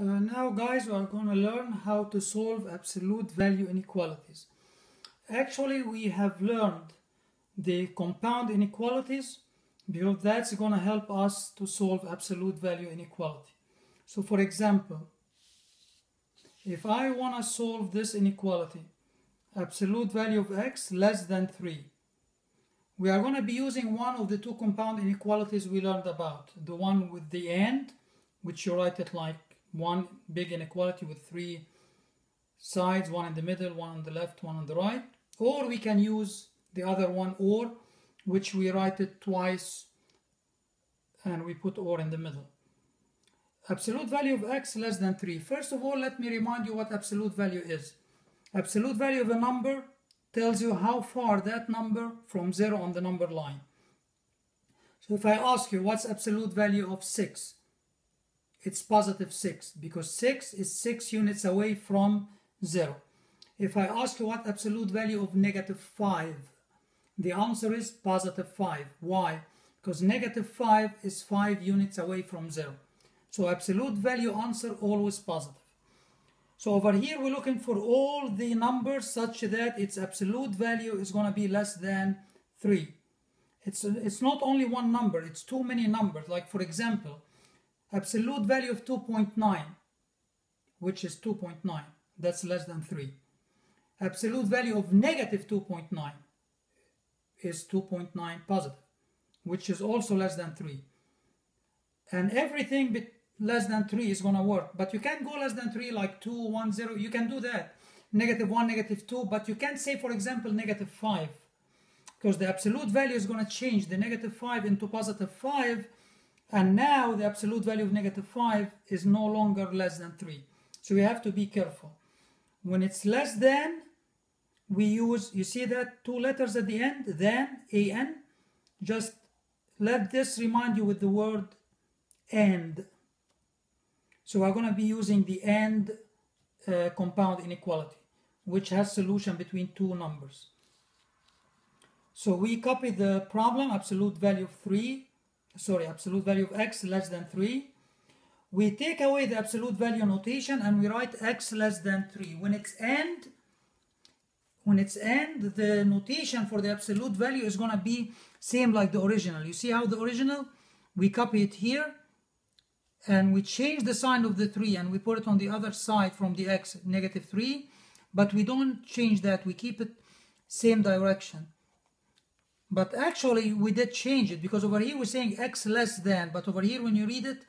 Now guys, we are going to learn how to solve absolute value inequalities. Actually, we have learned the compound inequalities because that's going to help us to solve absolute value inequality. So for example, if I want to solve this inequality, absolute value of x less than 3, we are going to be using one of the two compound inequalities we learned about. The one with the and, which you write it like one big inequality with 3 sides, one in the middle, one on the left, one on the right. Or we can use the other one, or, which we write it twice and we put or in the middle. Absolute value of x less than 3. First of all, let me remind you what absolute value is. Absolute value of a number tells you how far that number from 0 on the number line. So if I ask you what's absolute value of 6, it's positive 6 because 6 is 6 units away from 0. If I ask you what absolute value of negative 5, the answer is positive 5. Why? Because negative 5 is 5 units away from 0. So absolute value answer always positive. So over here we're looking for all the numbers such that its absolute value is going to be less than 3. It's not only one number, it's too many numbers. Like for example, absolute value of 2.9, which is 2.9, that's less than 3. Absolute value of negative 2.9 is 2.9 positive, which is also less than 3. And everything less than 3 is going to work, but you can't go less than 3 like 2, 1, 0. You can do that, negative 1, negative 2, but you can't say, for example, negative 5, because the absolute value is going to change the negative 5 into positive 5, and now the absolute value of negative 5 is no longer less than 3. So we have to be careful. When it's less than, we use, you see that 2 letters at the end, than, an. Just let this remind you with the word and. So we're going to be using the and compound inequality, which has solution between two numbers. So we copy the problem, absolute value of x less than 3. We take away the absolute value notation and we write x less than 3. When it's and, the notation for the absolute value is going to be same like the original. You see how the original, we copy it here and we change the sign of the 3 and we put it on the other side from the x, negative 3, but we don't change that, we keep it same direction. But actually we did change it, because over here we're saying x less than, but over here when you read it,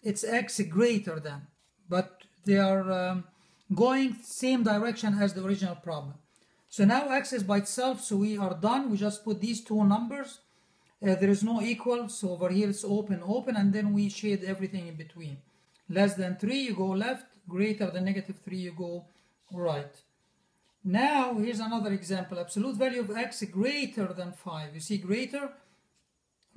it's x greater than. But they are going same direction as the original problem. So now x is by itself, so we are done. We just put these two numbers. There is no equal, so over here it's open, and then we shade everything in between. Less than 3, you go left. Greater than negative 3, you go right. Now, here's another example. Absolute value of x greater than 5. You see greater?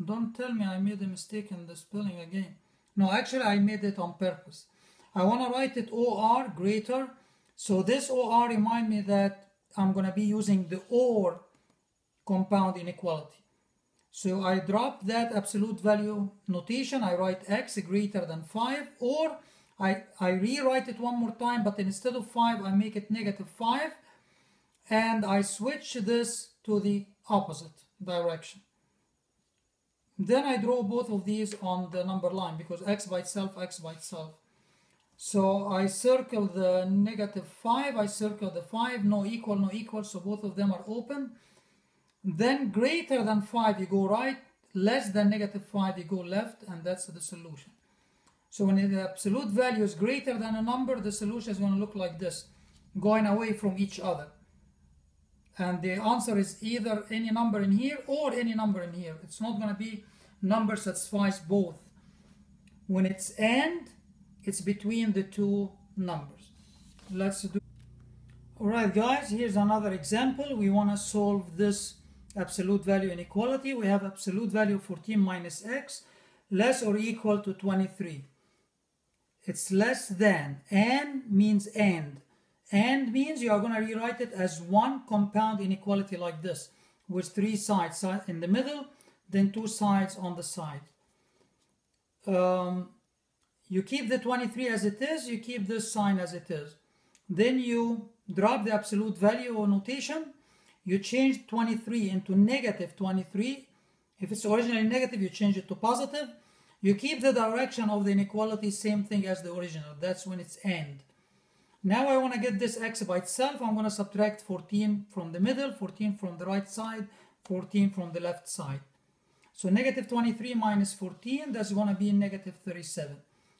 Don't tell me I made a mistake in the spelling again. No, actually I made it on purpose. I want to write it OR, greater. So this OR remind me that I'm going to be using the OR compound inequality. So I drop that absolute value notation. I write x greater than 5, or I rewrite it one more time, but instead of 5, I make it negative 5. And I switch this to the opposite direction. Then I draw both of these on the number line because x by itself, x by itself. So I circle the negative 5, I circle the 5, no equal, so both of them are open. Then greater than 5 you go right, less than negative 5 you go left, and that's the solution. So when the absolute value is greater than a number, the solution is going to look like this, going away from each other. And the answer is either any number in here or any number in here. It's not going to be number satisfies both. When it's and, it's between the two numbers. Let's do. Alright guys, here's another example. We want to solve this absolute value inequality. We have absolute value of 14 minus x less or equal to 23. It's less than. And means and. And means you are going to rewrite it as one compound inequality like this, with 3 sides in the middle, then 2 sides on the side. you keep the 23 as it is, you keep this sign as it is. Then you drop the absolute value or notation, you change 23 into negative 23. If it's originally negative, you change it to positive. You keep the direction of the inequality same thing as the original. That's when it's end. Now I want to get this x by itself. I'm going to subtract 14 from the middle, 14 from the right side, 14 from the left side. So negative 23 minus 14, that's going to be negative 37.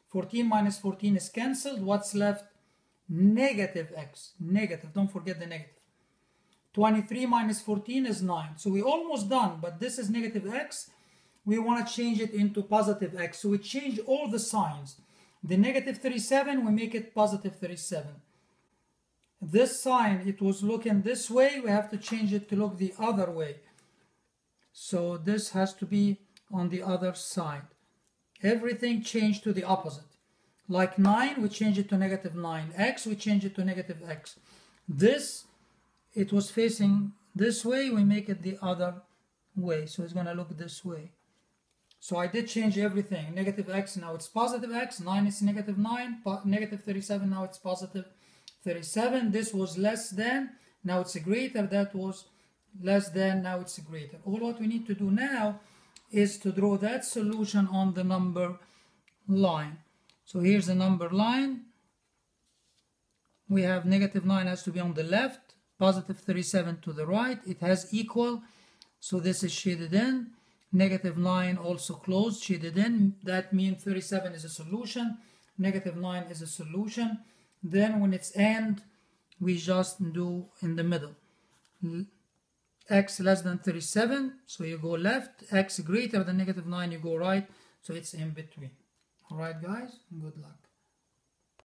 14 minus 14 is cancelled. What's left? Negative x. Negative. Don't forget the negative. 23 minus 14 is 9. So we're almost done, but this is negative x. We want to change it into positive x. So we change all the signs. The negative 37, we make it positive 37. This sign, it was looking this way. We have to change it to look the other way. So this has to be on the other side. Everything changed to the opposite. Like 9, we change it to negative 9. X, we change it to negative x. This, it was facing this way, we make it the other way. So it's going to look this way. So I did change everything. Negative x, now it's positive x. 9 is negative 9. Negative 37, now it's positive 37. This was less than, now it's a greater. That was less than, now it's a greater. All what we need to do now is to draw that solution on the number line. So here's the number line. We have negative 9 has to be on the left, positive 37 to the right. It has equal, so this is shaded in. Negative 9 also closed, shaded in. That means 37 is a solution. Negative 9 is a solution. Then when it's end, we just do in the middle. X less than 37, so you go left. X greater than negative 9, you go right. So it's in between. Alright guys, good luck.